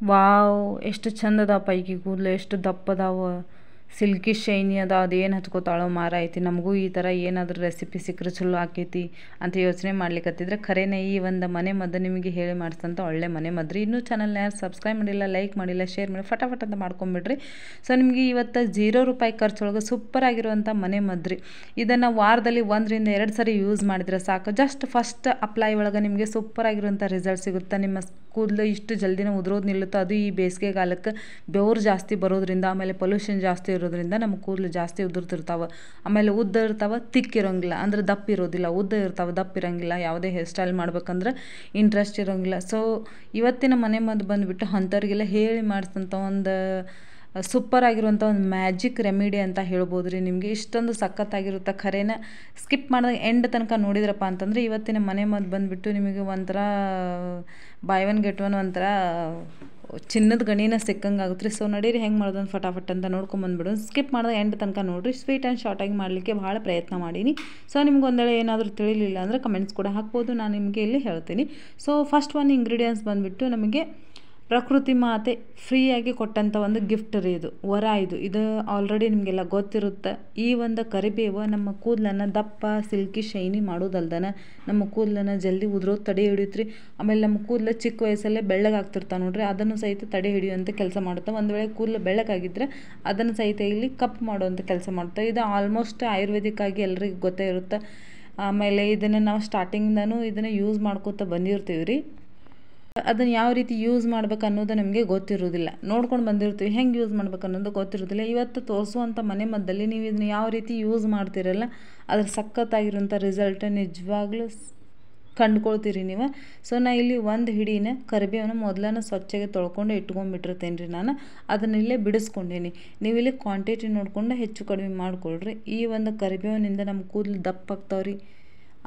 Wow, ಎಷ್ಟು ಚಂದ ಅದಾವ ಪೈಕಿ ಕೂದಲು, ಎಷ್ಟು ದಪ್ಪ ಅದಾವ, ಸಿಲ್ಕಿ ಶೈನಿ ಅದ. ಅದೇನು ಹಚ್ಕೋತಾಳೋ ಮಾರ ಐತಿ. ನಮಗೂ ಈ ಥರ ಏನಾದರೂ ರೆಸಿಪಿ ಸಿಕ್ಕರೆ ಚಲೋ ಆಕೈತಿ ಅಂತ ಯೋಚನೆ ಮಾಡ್ಲಿಕ್ಕತ್ತಿದ್ರೆ ಖರೇನೆ ಈ ಒಂದು ಮನೆ ಮದ್ದು ನಿಮಗೆ ಹೇಳಿ ಮಾಡಿಸ್ತಂತ ಒಳ್ಳೆ ಮನೆ ಮದ್ರಿ. ಇನ್ನೂ ಚಾನಲ್ನ ಯಾರು ಸಬ್ಸ್ಕ್ರೈಬ್ ಮಾಡಿಲ್ಲ, ಲೈಕ್ ಮಾಡಿಲ್ಲ, ಶೇರ್ ಮಾಡಿ ಫಟಾಫಟ್ ಅಂತ ಮಾಡ್ಕೊಂಬಿಡ್ರಿ. ಸೊ ನಿಮಗೆ ಇವತ್ತು ₹0 ಖರ್ಚೊಳಗೆ ಸೂಪರ್ ಆಗಿರುವಂಥ ಮನೆ ಮದ್ರಿ. ಇದನ್ನು ವಾರದಲ್ಲಿ 1ರಿಂದ 2 ಸರಿ ಯೂಸ್ ಮಾಡಿದ್ರೆ ಸಾಕು. ಜಸ್ಟ್ ಫಸ್ಟ್ ಅಪ್ಲೈ ಒಳಗೆ ನಿಮಗೆ ಸೂಪರ್ ಆಗಿರುವಂಥ ರಿಸಲ್ಟ್ ಸಿಗುತ್ತೆ. ನಿಮ್ಮ ಕೂದಲು ಇಷ್ಟು ಜಲ್ದಿನ ಉದುರೋದು ನಿಲ್ಲುತ್ತೆ. ಅದು ಈ ಬೇಸಿಗೆಗಾಲಕ್ಕೆ ಬೆವರು ಜಾಸ್ತಿ ಬರೋದ್ರಿಂದ, ಆಮೇಲೆ ಪೊಲ್ಯೂಷನ್ ಜಾಸ್ತಿ ಇರೋದ್ರಿಂದ ನಮ್ಮ ಕೂದಲು ಜಾಸ್ತಿ ಉದುರ್ತಿರ್ತಾವೆ. ಆಮೇಲೆ ಉದ್ದ ಇರ್ತಾವೆ, ತಿಕ್ಕಿರೋಂಗಿಲ್ಲ, ಅಂದ್ರೆ ದಪ್ಪ ಇರೋದಿಲ್ಲ. ಉದ್ದ ಇರ್ತಾವೆ, ದಪ್ಪ ಇರೋಂಗಿಲ್ಲ. ಯಾವುದೇ ಹೇರ್ ಸ್ಟೈಲ್ ಮಾಡ್ಬೇಕಂದ್ರೆ ಇಂಟ್ರೆಸ್ಟ್ ಇರೋಂಗಿಲ್ಲ. ಸೊ ಇವತ್ತಿನ ಮನೆ ಮದ್ದು ಬಂದುಬಿಟ್ಟು ಅಂಥವ್ರಿಗೆಲ್ಲ ಹೇಳಿ ಮಾಡಿಸಿದಂಥ ಒಂದು ಸೂಪರ್ ಆಗಿರುವಂಥ ಒಂದು ಮ್ಯಾಜಿಕ್ ರೆಮಿಡಿ ಅಂತ ಹೇಳ್ಬೋದು ರೀ. ನಿಮಗೆ ಇಷ್ಟೊಂದು ಸಖತ್ತಾಗಿರುತ್ತೆ. ಖರೇನ ಸ್ಕಿಪ್ ಮಾಡಿದಾಗ ಎಂಡ್ ತನಕ ನೋಡಿದ್ರಪ್ಪ ಅಂತಂದರೆ ಇವತ್ತಿನ ಮನೆ ಮದ್ದು ಬಂದುಬಿಟ್ಟು ನಿಮಗೆ ಒಂಥರ ಬೈ ಒನ್ ಗೆಟ್ ಒನ್, ಒಂಥರ ಚಿನ್ನದ ಗಣಿನ ಸಿಕ್ಕಂಗೆ ಆಗುತ್ತೆ ರೀ. ಸೊ ನಡೀರಿ ಹೆಂಗೆ ಮಾಡೋದು ಫಟಾಫಟ್ ಅಂತ ನೋಡ್ಕೊಂಬಂದ್ಬಿಡು. ಸ್ಕಿಪ್ ಮಾಡಿದಾಗ ಎಂಡ್ ತನಕ ನೋಡಿರಿ. ಸ್ವೀಟ್ ಆ್ಯಂಡ್ ಶಾರ್ಟಾಗಿ ಮಾಡಲಿಕ್ಕೆ ಭಾಳ ಪ್ರಯತ್ನ ಮಾಡೀನಿ. ಸೊ ನಿಮ್ಗೆ ಒಂದೇಳೆ ಏನಾದರೂ ತಿಳಿಲಿಲ್ಲ ಅಂದರೆ ಕಮೆಂಟ್ಸ್ ಕೂಡ ಹಾಕ್ಬೋದು, ನಾನು ನಿಮಗೆ ಇಲ್ಲಿ ಹೇಳ್ತೀನಿ. ಸೊ ಫಸ್ಟ್ ಒಂದು ಇಂಗ್ರೀಡಿಯೆಂಟ್ಸ್ ಬಂದುಬಿಟ್ಟು ನಮಗೆ ಪ್ರಕೃತಿ ಮಾತೆ ಫ್ರೀಯಾಗಿ ಕೊಟ್ಟಂಥ ಒಂದು ಗಿಫ್ಟ್ ರೀ ಇದು, ವರ ಇದು ಆಲ್ರೆಡಿ ನಿಮಗೆಲ್ಲ ಗೊತ್ತಿರುತ್ತೆ. ಈ ಒಂದು ಕರಿಬೇವು ನಮ್ಮ ಕೂದಲನ್ನು ದಪ್ಪ ಸಿಲ್ಕಿ ಶೈನಿ ಮಾಡೋದಲ್ದನ ನಮ್ಮ ಕೂದಲನ್ನು ಜಲ್ದಿ ಉದುರೋದು ತಡೆ ಹಿಡಿಯುತ್ತೆ. ಆಮೇಲೆ ನಮ್ಮ ಕೂದಲು ಚಿಕ್ಕ ವಯಸ್ಸಲ್ಲೇ ಬೆಳ್ಳಗಾಗ್ತಿರ್ತಾವೆ ನೋಡ್ರಿ, ಅದನ್ನು ಸಹಿತ ತಡೆ ಹಿಡಿಯುವಂಥ ಕೆಲಸ ಮಾಡುತ್ತೆ. ಒಂದು ವೇಳೆ ಕೂದಲು ಬೆಳ್ಳಗಾಗಿದ್ದರೆ ಅದನ್ನು ಸಹಿತ ಇಲ್ಲಿ ಕಪ್ ಮಾಡುವಂಥ ಕೆಲಸ ಮಾಡುತ್ತೆ. ಇದು ಆಲ್ಮೋಸ್ಟ್ ಆಯುರ್ವೇದಿಕ್ ಆಗಿ ಎಲ್ರಿಗೂ ಗೊತ್ತೇ ಇರುತ್ತೆ. ಆಮೇಲೆ ಇದನ್ನು ನಾವು ಸ್ಟಾರ್ಟಿಂಗ್ನೂ ಇದನ್ನು ಯೂಸ್ ಮಾಡ್ಕೋತ ಬಂದಿರ್ತೀವಿ ರೀ. ಅದನ್ನು ಯಾವ ರೀತಿ ಯೂಸ್ ಮಾಡ್ಬೇಕು ಅನ್ನೋದು ನಮಗೆ ಗೊತ್ತಿರೋದಿಲ್ಲ, ನೋಡ್ಕೊಂಡು ಬಂದಿರ್ತೀವಿ. ಹೆಂಗೆ ಯೂಸ್ ಮಾಡ್ಬೇಕು ಅನ್ನೋದು ಗೊತ್ತಿರೋದಿಲ್ಲ. ಇವತ್ತು ತೋರಿಸುವಂಥ ಮನೆ ಮದ್ದಲ್ಲಿ ನೀವು ಇದನ್ನು ಯಾವ ರೀತಿ ಯೂಸ್ ಮಾಡ್ತೀರಲ್ಲ ಅದ್ರ ಸಖತ್ತಾಗಿರೋಂಥ ರಿಸಲ್ಟ್ ನಿಜವಾಗ್ಲೂ ಕಂಡುಕೊಳ್ತೀರಿ ನೀವು. ಸೊ ನಾ ಇಲ್ಲಿ ಒಂದು ಹಿಡಿನ ಕರಿಬೇವನ್ನ ಮೊದಲನ್ನು ಸ್ವಚ್ಛಗೆ ತೊಳ್ಕೊಂಡು ಇಟ್ಕೊಂಡ್ಬಿಟ್ಟಿರ್ತೇನೆ ರೀ. ನಾನು ಅದನ್ನ ಇಲ್ಲೇ ಬಿಡಿಸ್ಕೊಂಡೀನಿ. ನೀವು ಇಲ್ಲಿ ಕ್ವಾಂಟಿಟಿ ನೋಡಿಕೊಂಡು ಹೆಚ್ಚು ಕಡಿಮೆ ಮಾಡಿಕೊಳ್ರಿ. ಈ ಒಂದು ಕರಿಬೇವಿನಿಂದ ನಮ್ಮ ಕೂದಲು ದಪ್ಪ ಆಗ್ತಾವ್ರಿ.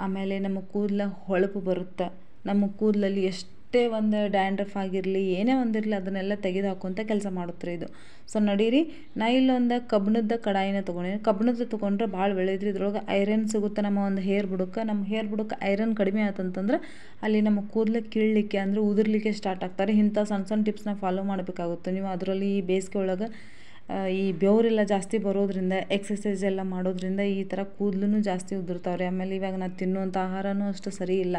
ಆಮೇಲೆ ನಮ್ಮ ಕೂದಲ ಹೊಳಪು ಬರುತ್ತೆ. ನಮ್ಮ ಕೂದಲಲ್ಲಿ ಎಷ್ಟೇ ಒಂದು ಡ್ಯಾಂಡ್ರಫ್ ಆಗಿರಲಿ, ಏನೇ ಒಂದಿರಲಿ ಅದನ್ನೆಲ್ಲ ತೆಗೆದು ಹಾಕುವಂಥ ಕೆಲಸ ಮಾಡುತ್ತೆ ಇದು. ಸೊ ನಡೀರಿ, ನಾ ಇಲ್ಲೊಂದು ಕಬ್ಬಿಣದ ಕಡಾಯಿನ ತೊಗೊಂಡಿನಿ. ಕಬ್ಬಿಣದ ತೊಗೊಂಡ್ರೆ ಭಾಳ ಒಳ್ಳೇದ್ರಿ. ಇದ್ರೊಳಗೆ ಐರನ್ ಸಿಗುತ್ತೆ. ನಮ್ಮ ಒಂದು ಹೇರ್ ಬುಡಕ್ಕೆ, ನಮ್ಮ ಹೇರ್ ಬುಡಕ್ಕೆ ಐರನ್ ಕಡಿಮೆ ಆಯ್ತಂತಂದ್ರೆ ಅಲ್ಲಿ ನಮ್ಮ ಕೂದಲು ಕೀಳಲಿಕ್ಕೆ ಅಂದರೆ ಉದುರ್ಲಿಕ್ಕೆ ಸ್ಟಾರ್ಟ್ ಆಗ್ತಾರೆ. ಇಂಥ ಸಣ್ಣ ಸಣ್ಣ ಟಿಪ್ಸ್ನ ಫಾಲೋ ಮಾಡಬೇಕಾಗುತ್ತೆ ನೀವು. ಅದರಲ್ಲಿ ಈ ಬೇಸಿಗೆ ಒಳಗೆ ಈ ಬೆವರೆಲ್ಲ ಜಾಸ್ತಿ ಬರೋದ್ರಿಂದ, ಎಕ್ಸಸೈಸ್ ಎಲ್ಲ ಮಾಡೋದ್ರಿಂದ ಈ ಥರ ಕೂದಲು ಜಾಸ್ತಿ ಉದುರ್ತಾವ್ರಿ. ಆಮೇಲೆ ಇವಾಗ ನಾನು ತಿನ್ನುವಂಥ ಆಹಾರನೂ ಅಷ್ಟು ಸರಿ ಇಲ್ಲ,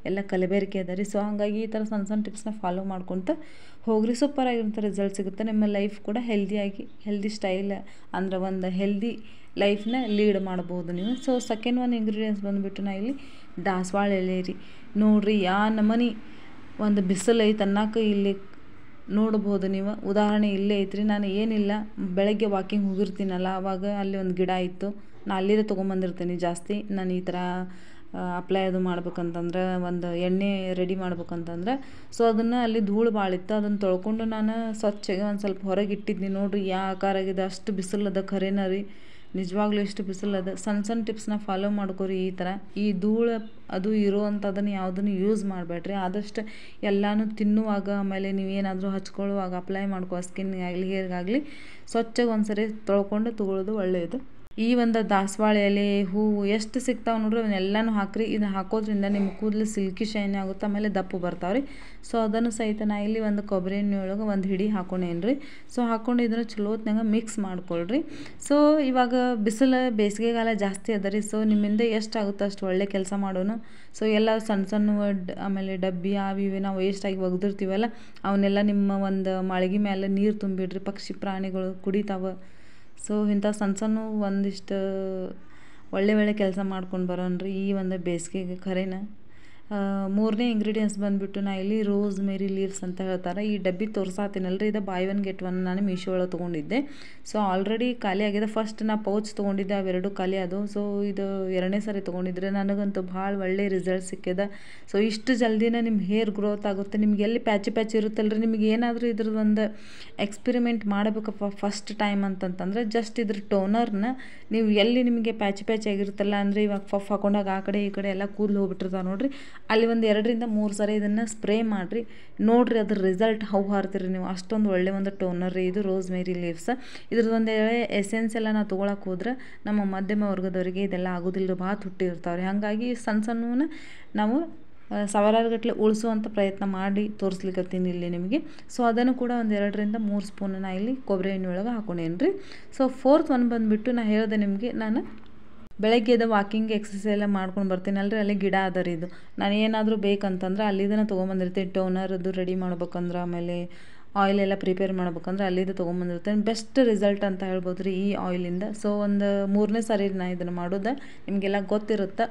ಎಲ್ಲ ಕಲಬೆರಕೆ ಅದ ರೀ. ಸೊ ಹಾಗಾಗಿ ಈ ಥರ ಸಣ್ಣ ಸಣ್ಣ ಟಿಪ್ಸ್ನ ಫಾಲೋ ಮಾಡ್ಕೊತ ಹೋಗ್ರಿ. ಸೂಪರಾಗಿರೋಂಥ ರಿಸಲ್ಟ್ ಸಿಗುತ್ತೆ. ನಿಮ್ಮ ಲೈಫ್ ಕೂಡ ಹೆಲ್ದಿ ಸ್ಟೈಲ್ ಅಂದರೆ ಒಂದು ಹೆಲ್ದಿ ಲೈಫ್ನ ಲೀಡ್ ಮಾಡ್ಬೋದು ನೀವು. ಸೊ ಸೆಕೆಂಡ್ ಒಂದು ಇಂಗ್ರೀಡಿಯೆಂಟ್ಸ್ ಬಂದುಬಿಟ್ಟು ನಾ ಇಲ್ಲಿ ದಾಸವಾಳ ಎಲೆ ರೀ. ನೋಡಿರಿ ನಮನಿ ಒಂದು ಬಿಸಿಲು ಐತೆ ಅನ್ನಕ್ಕೆ ಇಲ್ಲಿ ನೋಡ್ಬೋದು ನೀವು. ಉದಾಹರಣೆ ಇಲ್ಲೇ ಐತ್ರಿ. ನಾನು ಏನಿಲ್ಲ, ಬೆಳಗ್ಗೆ ವಾಕಿಂಗ್ ಹೋಗಿರ್ತೀನಲ್ಲ ಆವಾಗ ಅಲ್ಲಿ ಒಂದು ಗಿಡ ಇತ್ತು. ನಾನು ಅಲ್ಲಿದೆ ತೊಗೊಂಬಂದಿರ್ತೀನಿ ಜಾಸ್ತಿ. ನಾನು ಈ ಥರ ಅಪ್ಲೈ ಅದು ಮಾಡ್ಬೇಕಂತಂದ್ರೆ, ಒಂದು ಎಣ್ಣೆ ರೆಡಿ ಮಾಡ್ಬೇಕಂತಂದ್ರೆ ಸೊ ಅದನ್ನು ಅಲ್ಲಿ ಧೂಳು ಭಾಳ ಇತ್ತು. ಅದನ್ನು ತೊಳ್ಕೊಂಡು ನಾನು ಸ್ವಚ್ಛಗೆ ಒಂದು ಸ್ವಲ್ಪ ಹೊರಗೆ ಇಟ್ಟಿದ್ನಿ. ನೋಡಿರಿ ಯಾವ ಆಕಾರ ಆಗಿದೆ, ಅಷ್ಟು ಬಿಸಿಲದ ಖರೇನ ರೀ. ನಿಜವಾಗ್ಲೂ ಎಷ್ಟು ಬಿಸಿಲದ. ಸಣ್ಣ ಸಣ್ಣ ಟಿಪ್ಸ್ನ ಫಾಲೋ ಮಾಡ್ಕೊರಿ. ಈ ಥರ ಈ ಧೂಳು ಅದು ಇರುವಂಥದ್ದನ್ನು ಯಾವುದನ್ನು ಯೂಸ್ ಮಾಡಬೇಡ್ರಿ. ಆದಷ್ಟು ಎಲ್ಲನೂ ತಿನ್ನುವಾಗ, ಆಮೇಲೆ ನೀವೇನಾದರೂ ಹಚ್ಕೊಳ್ಳುವಾಗ, ಅಪ್ಲೈ ಮಾಡ್ಕೋ ಸ್ಕಿನ್ಗೆ ಆಗಲಿ ಹೇರ್ಗಾಗಲಿ ಸ್ವಚ್ಛಗೆ ಒಂದು ಸರಿ ತೊಳ್ಕೊಂಡು ತಗೊಳ್ಳೋದು ಒಳ್ಳೆಯದು. ಈ ಒಂದು ದಾಸವಾಳ ಎಲೆ, ಹೂವು ಎಷ್ಟು ಸಿಗ್ತಾವೆ ನೋಡ್ರಿ ಅವನ್ನೆಲ್ಲನೂ ಹಾಕಿರಿ. ಇದನ್ನು ಹಾಕೋದ್ರಿಂದ ನಿಮ್ಮ ಕೂದಲು ಸಿಲ್ಕಿ ಶೈನ್ ಆಗುತ್ತೆ, ಆಮೇಲೆ ದಪ್ಪು ಬರ್ತಾವೆ ರೀ. ಸೊ ಅದನ್ನು ಸಹಿತ ನಾ ಇಲ್ಲಿ ಒಂದು ಕೊಬ್ಬರಿ ಎಣ್ಣೆ ಒಳಗೆ ಒಂದು ಹಿಡಿ ಹಾಕೊಂಡೇನಿ ರೀ. ಸೊ ಹಾಕ್ಕೊಂಡು ಇದನ್ನು ಚಲೋತ್ನಾಗ ಮಿಕ್ಸ್ ಮಾಡ್ಕೊಳ್ರಿ. ಸೊ ಇವಾಗ ಬಿಸಿಲು ಬೇಸಿಗೆಗಾಲ ಜಾಸ್ತಿ ಅದ ರೀ. ಸೊ ನಿಮ್ಮಿಂದ ಎಷ್ಟಾಗುತ್ತೋ ಅಷ್ಟು ಒಳ್ಳೆ ಕೆಲಸ ಮಾಡೋನು. ಸೊ ಎಲ್ಲ ಸಣ್ಣ ಸಣ್ಣ ಆಮೇಲೆ ಡಬ್ಬಿ ಅವು ಇವು ನಾವು ವೇಸ್ಟಾಗಿ ಒಗ್ದಿರ್ತೀವಲ್ಲ ಅವನ್ನೆಲ್ಲ ನಿಮ್ಮ ಒಂದು ಮಾಳಿಗೆ ಮೇಲೆ ನೀರು ತುಂಬಿಡ್ರಿ. ಪಕ್ಷಿ ಪ್ರಾಣಿಗಳು ಕುಡಿತಾವೆ. ಸೊ ಇಂಥ ಸಣ್ಣ ಸಣ್ಣ ಒಂದಿಷ್ಟು ಒಳ್ಳೆ ಕೆಲಸ ಮಾಡ್ಕೊಂಡು ಬರೋಣ್ರಿ ಈ ಒಂದು ಬೇಸಿಗೆಗೆ ಖರೇನ. ಮೂರನೇ ಇಂಗ್ರೀಡಿಯೆಂಟ್ಸ್ ಬಂದುಬಿಟ್ಟು ನಾ ಇಲ್ಲಿ ರೋಸ್ ಮೇರಿ ಲೀವ್ಸ್ ಅಂತ ಹೇಳ್ತಾರೆ. ಈ ಡಬ್ಬಿ ತೋರಿಸಾತೀನಲ್ರಿ, ಇದು ಬೈ ಒನ್ ಗೆಟ್ ಒನ್ ನಾನು ಮೀಶೋ ಒಳಗೆ ತೊಗೊಂಡಿದ್ದೆ. ಸೊ ಆಲ್ರೆಡಿ ಖಾಲಿ ಆಗಿದೆ. ಫಸ್ಟ್ ನಾ ಪೌಚ್ ತೊಗೊಂಡಿದ್ದೆ, ಅವೆರಡು ಖಾಲಿ ಅದು. ಸೊ ಇದು 2ನೇ ಸರಿ ತೊಗೊಂಡಿದ್ರೆ ನನಗಂತೂ ಭಾಳ ಒಳ್ಳೆ ರಿಸಲ್ಟ್ ಸಿಕ್ಕಿದೆ. ಸೊ ಇಷ್ಟು ಜಲ್ದಿನ ನಿಮ್ಮ ಹೇರ್ ಗ್ರೋತ್ ಆಗುತ್ತೆ. ನಿಮ್ಗೆ ಎಲ್ಲಿ ಪ್ಯಾಚ್ ಇರುತ್ತಲ್ರಿ, ನಿಮ್ಗೆ ಏನಾದರೂ ಇದ್ರದ್ದು ಒಂದು ಎಕ್ಸ್ಪೆರಿಮೆಂಟ್ ಮಾಡಬೇಕಪ್ಪ ಫಸ್ಟ್ ಟೈಮ್ ಅಂತಂತಂದರೆ ಜಸ್ಟ್ ಇದ್ರ ಟೋನರ್ನ ನೀವು ಎಲ್ಲಿ ನಿಮಗೆ ಪ್ಯಾಚ್ ಆಗಿರುತ್ತಲ್ಲ, ಅಂದರೆ ಇವಾಗ ಫಫ್ ಹಾಕೊಂಡಾಗ ಆ ಕಡೆ ಈ ಕಡೆ ಎಲ್ಲ ಕೂದಲು ಹೋಗ್ಬಿಟ್ಟಿರ್ತಾವೆ ನೋಡಿರಿ, ಅಲ್ಲಿ ಒಂದು 2ರಿಂದ 3 ಸರಿ ಇದನ್ನು ಸ್ಪ್ರೇ ಮಾಡಿರಿ. ನೋಡಿರಿ ಅದ್ರ ರಿಸಲ್ಟ್ ಹಾರ್ತೀರಿ ನೀವು. ಅಷ್ಟೊಂದು ಒಳ್ಳೆ ಒಂದು ಟೋನರ್ ರೀ ಇದು ರೋಸ್ ಮೇರಿ ಲೀವ್ಸ್. ಇದ್ರದ್ದು ಒಂದು ಎಸೆನ್ಸ್ ಎಲ್ಲ ನಾವು ತೊಗೊಳಕ್ಕೆ ಹೋದ್ರೆ ನಮ್ಮ ಮಧ್ಯಮ ವರ್ಗದವರಿಗೆ ಇದೆಲ್ಲ ಆಗೋದಿಲ್ಲ, ಭಾಳ ತುಟ್ಟಿ ಇರ್ತಾವೆ ರೀ. ಹಾಗಾಗಿ ಸಣ್ಣ ನಾವು ಸಾವಿರಾರು ಗಟ್ಟಲೆ ಉಳಿಸುವಂಥ ಪ್ರಯತ್ನ ಮಾಡಿ ತೋರಿಸ್ಲಿಕ್ಕತ್ತೀನಿ ಇಲ್ಲಿ ನಿಮಗೆ. ಸೊ ಅದನ್ನು ಕೂಡ ಒಂದು 2 ರಿಂದ 3 ಸ್ಪೂನ್ ನಾ ಇಲ್ಲಿ ಕೊಬ್ಬರಿ ಎಣ್ಣೆ ಒಳಗೆ ಹಾಕೊಂಡೇನಿ ರೀ. ಸೊ 4th ಒನ್ ಬಂದುಬಿಟ್ಟು ನಾ ಹೇಳಿದೆ ನಿಮಗೆ, ನಾನು ಬೆಳಗ್ಗೆ ಎದ್ದು ವಾಕಿಂಗ್ ಎಕ್ಸಸೈಸ್ ಎಲ್ಲ ಮಾಡ್ಕೊಂಡು ಬರ್ತೀನಿ ಅಲ್ರಿ, ಅಲ್ಲಿ ಗಿಡ ಅದ ರೀ. ಇದು ನಾನು ಏನಾದರೂ ಬೇಕಂತಂದ್ರೆ ಅಲ್ಲಿದನ್ನು ತೊಗೊಂಬಂದಿರ್ತೀನಿ. ಟೋನರ್ ಅದು ರೆಡಿ ಮಾಡ್ಬೇಕಂದ್ರೆ, ಆಮೇಲೆ ಆಯಿಲ್ ಎಲ್ಲ ಪ್ರಿಪೇರ್ ಮಾಡ್ಬೇಕಂದ್ರೆ ಅಲ್ಲಿದ್ದು ತೊಗೊಂಬಂದಿರ್ತೇನೆ. ಬೆಸ್ಟ್ ರಿಸಲ್ಟ್ ಅಂತ ಹೇಳ್ಬೋದು ರೀ ಈ ಆಯಿಲಿಂದ. ಸೊ ಒಂದು 3ನೇ ಸಾರಿ ನಾ ಇದನ್ನು ಮಾಡೋದು, ನಿಮಗೆಲ್ಲ ಗೊತ್ತಿರುತ್ತೆ.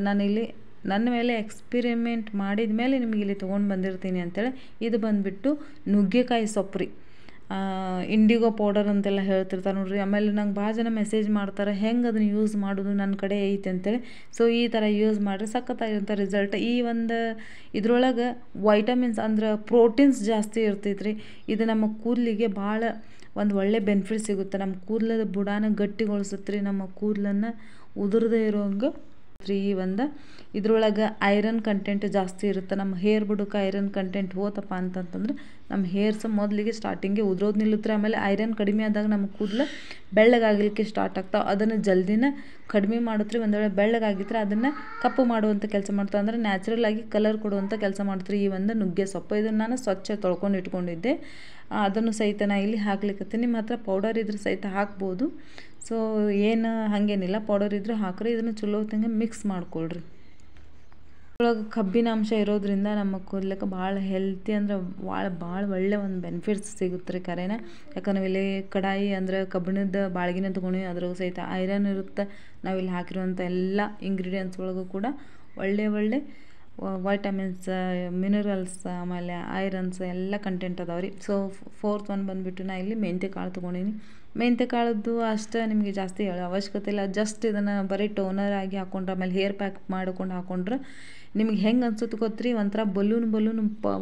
ನಾನಿಲ್ಲಿ ನನ್ನ ಮೇಲೆ ಎಕ್ಸ್ಪಿರಿಮೆಂಟ್ ಮಾಡಿದ ಮೇಲೆ ನಿಮಗೆ ಇಲ್ಲಿ ತೊಗೊಂಡು ಬಂದಿರ್ತೀನಿ ಅಂತೇಳಿ. ಇದು ಬಂದುಬಿಟ್ಟು ನುಗ್ಗೆಕಾಯಿ ಸೊಪ್ಪು ರೀ, ಇಂಡಿಗೋ ಪೌಡರ್ ಅಂತೆಲ್ಲ ಹೇಳ್ತಿರ್ತಾರೆ ನೋಡ್ರಿ. ಆಮೇಲೆ ನಂಗೆ ಭಾಳ ಜನ ಮೆಸೇಜ್ ಮಾಡ್ತಾರೆ ಹೆಂಗೆ ಅದನ್ನು ಯೂಸ್ ಮಾಡೋದು, ನನ್ನ ಕಡೆ ಐತೆ ಅಂತೇಳಿ. ಸೊ ಈ ಥರ ಯೂಸ್ ಮಾಡಿರಿ, ಸಖತ್ತಾಗಿರೋಂಥ ರಿಸಲ್ಟ್. ಈ ಒಂದು ಇದ್ರೊಳಗೆ ವೈಟಮಿನ್ಸ್ ಅಂದ್ರೆ ಪ್ರೋಟೀನ್ಸ್ ಜಾಸ್ತಿ ಇರ್ತೈತೆ ರೀ. ಇದು ನಮ್ಮ ಕೂದಲಿಗೆ ಭಾಳ ಒಂದು ಒಳ್ಳೆ ಬೆನಿಫಿಟ್ ಸಿಗುತ್ತೆ. ನಮ್ಮ ಕೂದಲದ ಬುಡಾನ ಗಟ್ಟಿಗೊಳಿಸುತ್ತೆ ರೀ, ನಮ್ಮ ಕೂದಲನ್ನು ಉದುರದೇ ಇರೋಂಗೆ ರೀ. ಈ ಒಂದು ಇದ್ರೊಳಗೆ ಐರನ್ ಕಂಟೆಂಟ್ ಜಾಸ್ತಿ ಇರುತ್ತೆ. ನಮ್ಮ ಹೇರ್ ಬುಡಕ್ಕೆ ಐರನ್ ಕಂಟೆಂಟ್ ಹೋತಪ್ಪ ಅಂತಂತಂದ್ರೆ ನಮ್ಮ ಹೇರ್ಸ್ ಮೊದಲಿಗೆ ಸ್ಟಾರ್ಟಿಂಗೆ ಉದ್ರೋದು ನಿಲ್ಲುತ್ತೆ. ಆಮೇಲೆ ಐರನ್ ಕಡಿಮೆ ಆದಾಗ ನಮ್ಮ ಕೂದಲು ಬೆಳ್ಳಗಾಗಲಿಕ್ಕೆ ಸ್ಟಾರ್ಟ್ ಆಗ್ತಾವೆ. ಅದನ್ನು ಜಲ್ದಿನ ಕಡಿಮೆ ಮಾಡುತ್ತೆ. ಒಂದು ವೇಳೆ ಬೆಳ್ಳಗಾಗಿದ್ರೆ ಅದನ್ನು ಕಪ್ಪು ಮಾಡುವಂಥ ಕೆಲಸ ಮಾಡ್ತಾವೆ, ಅಂದರೆ ನ್ಯಾಚುರಲ್ ಆಗಿ ಕಲರ್ ಕೊಡುವಂಥ ಕೆಲಸ ಮಾಡ್ತೀರಿ ಈ ಒಂದು ನುಗ್ಗೆ ಸೊಪ್ಪು. ಇದನ್ನು ನಾನು ಸ್ವಚ್ಛ ತೊಳ್ಕೊಂಡು ಇಟ್ಕೊಂಡಿದ್ದೆ, ಅದನ್ನು ಸಹಿತ ನಾ ಇಲ್ಲಿ ಹಾಕ್ಲಿಕ್ಕೆ. ನಿಮ್ಮ ಹತ್ರ ಪೌಡರ್ ಇದ್ರೆ ಸಹಿತ ಹಾಕ್ಬೋದು. ಸೊ ಏನು ಹಾಗೇನಿಲ್ಲ, ಪೌಡರ್ ಇದ್ರೆ ಹಾಕ್ರಿ. ಇದನ್ನು ಚಲೋ ಹೊತ್ತಂಗೆ ಮಿಕ್ಸ್ ಮಾಡ್ಕೊಳ್ರಿ. ಒಳಗೆ ಕಬ್ಬಿನ ಅಂಶ ಇರೋದ್ರಿಂದ ನಮ್ಮ ಕೂದಲಕ್ಕೆ ಭಾಳ ಹೆಲ್ತಿ, ಅಂದ್ರೆ ಭಾಳ ಒಳ್ಳೆ ಒಂದು ಬೆನಿಫಿಟ್ಸ್ ಸಿಗುತ್ತೆ ರೀ ಕರೆನ. ಯಾಕಂದ್ರೆ ಇಲ್ಲಿ ಕಡಾಯಿ ಅಂದರೆ ಕಬ್ಬಿಣದ ಬಾಳ್ಗಿನ ತೊಗೊಂಡು ಅದ್ರಾಗ ಸಹಿತ ಐರನ್ ಇರುತ್ತೆ. ನಾವಿಲ್ಲಿ ಹಾಕಿರುವಂಥ ಎಲ್ಲ ಇಂಗ್ರೀಡಿಯೆಂಟ್ಸ್ ಒಳಗೂ ಕೂಡ ಒಳ್ಳೆ ವೈಟಮಿನ್ಸ್, ಮಿನರಲ್ಸ್, ಆಮೇಲೆ ಐರನ್ಸ್ ಎಲ್ಲ ಕಂಟೆಂಟ್ ಅದಾವೆ ರೀ. ಸೊ 4th ಒನ್ ಬಂದುಬಿಟ್ಟು ನಾ ಇಲ್ಲಿ ಮೆಂತ್ಯ ಕಾಳು ತೊಗೊಂಡಿನಿ. ಮೆಂತ್ಯ ಕಾಳದ್ದು ಅಷ್ಟೇ ನಿಮಗೆ ಜಾಸ್ತಿ ಹೇಳೋ ಅವಶ್ಯಕತೆ ಇಲ್ಲ. ಜಸ್ಟ್ ಇದನ್ನು ಬರೀ ಟೋನರ್ ಆಗಿ ಹಾಕೊಂಡ್ರೆ, ಆಮೇಲೆ ಹೇರ್ ಪ್ಯಾಕ್ ಮಾಡ್ಕೊಂಡು ಹಾಕೊಂಡ್ರೆ ನಿಮಗೆ ಹೆಂಗೆ ಅನ್ಸುತ್ತೆ ಗೊತ್ತ್ರಿ, ಒಂಥರ ಬಲೂನ್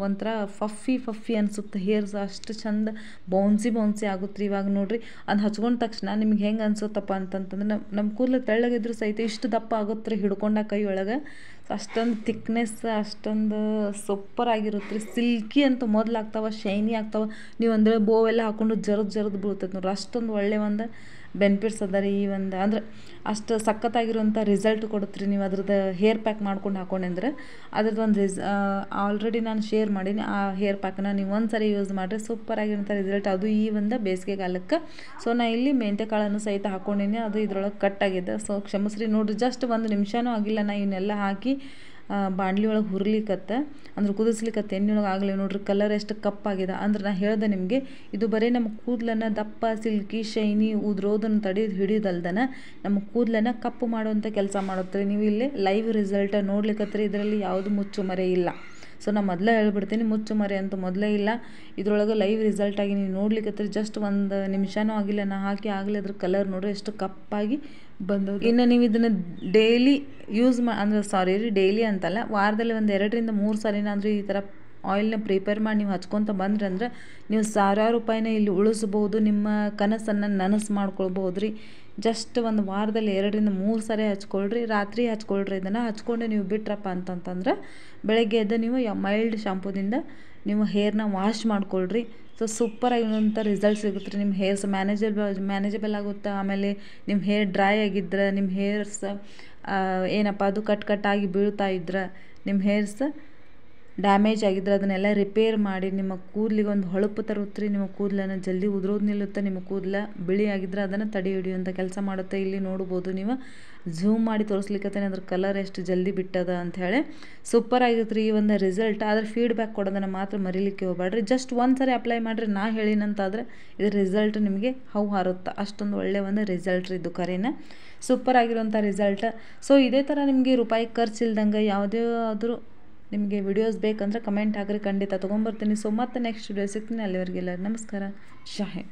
ಒಂಥರ ಫಫಿ ಅನಿಸುತ್ತೆ. ಹೇರ್ಸ್ ಅಷ್ಟು ಚಂದ ಬೌನ್ಸಿ ಆಗುತ್ತೆ ರೀ. ಇವಾಗ ನೋಡಿರಿ, ಅದು ಹಚ್ಕೊಂಡ ತಕ್ಷಣ ನಿಮ್ಗೆ ಹೆಂಗೆ ಅನ್ಸುತ್ತಪ್ಪ ಅಂತಂತಂದ್ರೆ, ನಮ್ಮ ಕೂದಲು ತೆಳ್ಳಗಿದ್ರು ಸಹಿತ ಇಷ್ಟು ದಪ್ಪ ಆಗುತ್ತೆ ರೀ ಹಿಡ್ಕೊಂಡ ಕೈ ಒಳಗೆ. ಅಷ್ಟೊಂದು ಥಿಕ್ನೆಸ್, ಅಷ್ಟೊಂದು ಸೂಪರ್ ಆಗಿರುತ್ತೆ ರೀ. ಸಿಲ್ಕಿ ಅಂತ ಮೊದಲಾಗ್ತಾವೆ, ಶೈನಿ ಆಗ್ತಾವೆ. ನೀವು ಅಂದರೆ ಬೋವೆಲ್ಲ ಹಾಕ್ಕೊಂಡು ಜರದು ಬೀಳ್ತೈತೆ ನೋಡ್ರಿ. ಅಷ್ಟೊಂದು ಒಳ್ಳೆ ಒಂದು ಬೆನಿಫಿಟ್ಸ್ ಅದ ರೀ ಈ ಒಂದು, ಅಂದ್ರೆ ಅಷ್ಟು ಸಖತ್ತಾಗಿರುವಂಥ ರಿಸಲ್ಟ್ ಕೊಡುತ್ತೆ ರೀ. ನೀವು ಅದ್ರದ್ದು ಹೇರ್ ಪ್ಯಾಕ್ ಮಾಡ್ಕೊಂಡು ಹಾಕೊಂಡ್ರೆ ಅದ್ರದ್ದು ಒಂದು ಆಲ್ರೆಡಿ ನಾನು ಶೇರ್ ಮಾಡೀನಿ. ಆ ಹೇರ್ ಪ್ಯಾಕನ್ನ ನೀವು ಒಂದು ಸರಿ ಯೂಸ್ ಮಾಡಿರಿ, ಸೂಪರ್ ಆಗಿರೋಂಥ ರಿಸಲ್ಟ್, ಅದು ಈ ಒಂದು ಬೇಸಿಗೆಗಾಲಕ್ಕೆ. ಸೊ ನಾ ಇಲ್ಲಿ ಮೆಂತ್ಯ ಕಾಳನ್ನು ಸಹಿತ ಹಾಕ್ಕೊಂಡಿನಿ, ಅದು ಇದ್ರೊಳಗೆ ಕಟ್ ಆಗಿದೆ. ಸೊ ಕ್ಷಮಿಸ್ರಿ ನೋಡಿರಿ, ಜಸ್ಟ್ 1 ನಿಮಿಷನೂ ಆಗಿಲ್ಲ ನಾ ಇವನ್ನೆಲ್ಲ ಹಾಕಿ ಬಾಣಲಿ ಒಳಗೆ ಹುರ್ಲಿಕ್ಕತ್ತೆ, ಅಂದ್ರೆ ಕುದಿಸ್ಲಿಕ್ಕತ್ತೆ ಎಣ್ಣೆ ಒಳಗೆ. ಆಗಲಿ ನೋಡ್ರಿ ಕಲರ್ ಎಷ್ಟು ಕಪ್ಪಾಗಿದೆ. ಅಂದ್ರೆ ನಾನು ಹೇಳ್ದೆ ನಿಮಗೆ, ಇದು ಬರೀ ನಮ್ಮ ಕೂದಲನ್ನು ದಪ್ಪ, ಸಿಲ್ಕಿ, ಶೈನಿ, ಉದ್ರೋದನ್ನು ಹಿಡಿದಲ್ದನ ನಮ್ಮ ಕೂದಲನ್ನು ಕಪ್ಪು ಮಾಡುವಂಥ ಕೆಲಸ ಮಾಡುತ್ತೆ. ನೀವು ಇಲ್ಲಿ ಲೈವ್ ರಿಸಲ್ಟ್ ನೋಡ್ಲಿಕ್ಕತ್ರಿ, ಇದರಲ್ಲಿ ಯಾವುದು ಮುಚ್ಚುಮರೆ ಇಲ್ಲ. ಸೊ ನಾನು ಮೊದಲೇ ಹೇಳ್ಬಿಡ್ತೀನಿ, ಮುಚ್ಚುಮರೆ ಅಂತೂ ಮೊದಲೇ ಇಲ್ಲ. ಇದ್ರೊಳಗೆ ಲೈವ್ ರಿಸಲ್ಟ್ ಆಗಿ ನೀವು ನೋಡ್ಲಿಕ್ಕತ್ರಿ. ಜಸ್ಟ್ 1 ನಿಮಿಷನೂ ಆಗಿಲ್ಲ ನಾ ಹಾಕಿ, ಆಗಲೇ ಅದ್ರ ಕಲರ್ ನೋಡ್ರಿ ಎಷ್ಟು ಕಪ್ಪಾಗಿ ಬಂದದ್ದು. ಇನ್ನು ನೀವು ಇದನ್ನು ಡೈಲಿ ಯೂಸ್ ಡೈಲಿ ಅಂತಲ್ಲ, ವಾರದಲ್ಲಿ ಒಂದು 2 ರಿಂದ 3 ಸಾರಿನಾದರೂ ಈ ಥರ ಆಯಿಲ್ನ ಪ್ರಿಪೇರ್ ಮಾಡಿ ನೀವು ಹಚ್ಕೊತ ಬಂದ್ರಿ ಅಂದ್ರೆ ನೀವು ಸಾವಿರಾರು ರೂಪಾಯಿನ ಇಲ್ಲಿ ಉಳಿಸ್ಬೋದು. ನಿಮ್ಮ ಕನಸನ್ನು ನನಸು ಮಾಡ್ಕೊಳ್ಬೋದು ರೀ. ಜಸ್ಟ್ ಒಂದು ವಾರದಲ್ಲಿ 2 ರಿಂದ 3 ಸಾರಿ ಹಚ್ಕೊಳ್ರಿ. ರಾತ್ರಿ ಹಚ್ಕೊಳ್ರಿ. ಇದನ್ನು ಹಚ್ಕೊಂಡು ನೀವು ಬಿಟ್ರಪ್ಪ ಅಂತಂತಂದ್ರೆ ಬೆಳಗ್ಗೆ ಎದ್ದು ನೀವು ಮೈಲ್ಡ್ ಶಾಂಪೂದಿಂದ ನೀವು ಹೇರ್ನ ವಾಶ್ ಮಾಡ್ಕೊಳ್ರಿ. ಸೊ ಸೂಪರ್ ಆಗಿರುವಂಥ ರಿಸಲ್ಟ್ ಸಿಗುತ್ತೆ ರೀ. ನಿಮ್ಮ ಹೇರ್ಸ್ ಮ್ಯಾನೇಜಬಲ್ ಆಗುತ್ತೆ. ಆಮೇಲೆ ನಿಮ್ಮ ಹೇರ್ ಡ್ರೈ ಆಗಿದ್ರೆ, ನಿಮ್ಮ ಹೇರ್ಸ್ ಏನಪ್ಪ ಅದು ಕಟ್ಟಾಗಿ ಬೀಳ್ತಾ ಇದ್ರೆ, ನಿಮ್ಮ ಹೇರ್ಸ್ ಡ್ಯಾಮೇಜ್ ಆಗಿದ್ರೆ ಅದನ್ನೆಲ್ಲ ರಿಪೇರ್ ಮಾಡಿ ನಿಮ್ಮ ಕೂದಲಿಗೆ ಒಂದು ಹೊಳಪು ತರುತ್ತೆ ರೀ. ನಿಮ್ಮ ಕೂದಲನ್ನು ಜಲ್ದಿ ಉದುರೋದು ನಿಲ್ಲುತ್ತೆ. ನಿಮ್ಮ ಕೂದಲ ಬಿಳಿ ಆಗಿದ್ರೆ ಅದನ್ನು ತಡೆ ಹಿಡಿಯುವಂಥ ಕೆಲಸ ಮಾಡುತ್ತೆ. ಇಲ್ಲಿ ನೋಡ್ಬೋದು, ನೀವು ಝೂಮ್ ಮಾಡಿ ತೋರಿಸ್ಲಿಕ್ಕತ್ತೇನೆ ಅದ್ರ ಕಲರ್ ಎಷ್ಟು ಜಲ್ದಿ ಬಿಟ್ಟದ ಅಂಥೇಳಿ. ಸೂಪರ್ ಆಗಿರುತ್ತೆ ರೀ ಈ ಒಂದು ರಿಸಲ್ಟ್. ಆದರೆ ಫೀಡ್ಬ್ಯಾಕ್ ಕೊಡೋದನ್ನು ಮಾತ್ರ ಮರಿಲಿಕ್ಕೆ ಹೋಗ್ಬೇಡ್ರಿ. ಜಸ್ಟ್ 1 ಸಾರಿ ಅಪ್ಲೈ ಮಾಡಿರಿ. ನಾ ಹೇಳಿನಂತಾದರೆ ಇದ್ರ ರಿಸಲ್ಟ್ ನಿಮಗೆ ಹಾರುತ್ತೆ. ಅಷ್ಟೊಂದು ಒಳ್ಳೆಯ ಒಂದು ರಿಸಲ್ಟ್ ರೀ ಇದು ಕರೆನ. ಸೂಪರ್ ಆಗಿರುವಂಥ ರಿಸಲ್ಟ್. ಸೊ ಇದೇ ಥರ ನಿಮಗೆ ರೂಪಾಯಿ ಖರ್ಚಿಲ್ದಂಗೆ ಯಾವುದೇ ಆದರೂ ನಿಮಗೆ ವಿಡಿಯೋಸ್ ಬೇಕಂದ್ರೆ ಕಮೆಂಟ್ ಹಾಕಿರಿ, ಖಂಡಿತ ತೊಗೊಂಬರ್ತೀನಿ. ಸೊ ಮತ್ತೆ ನೆಕ್ಸ್ಟ್ ವಿಡಿಯೋ ಸಿಗ್ತೀನಿ. ಅಲ್ಲಿವರೆಗೆಲ್ಲ ನಮಸ್ಕಾರ. ಶಾಹೆ.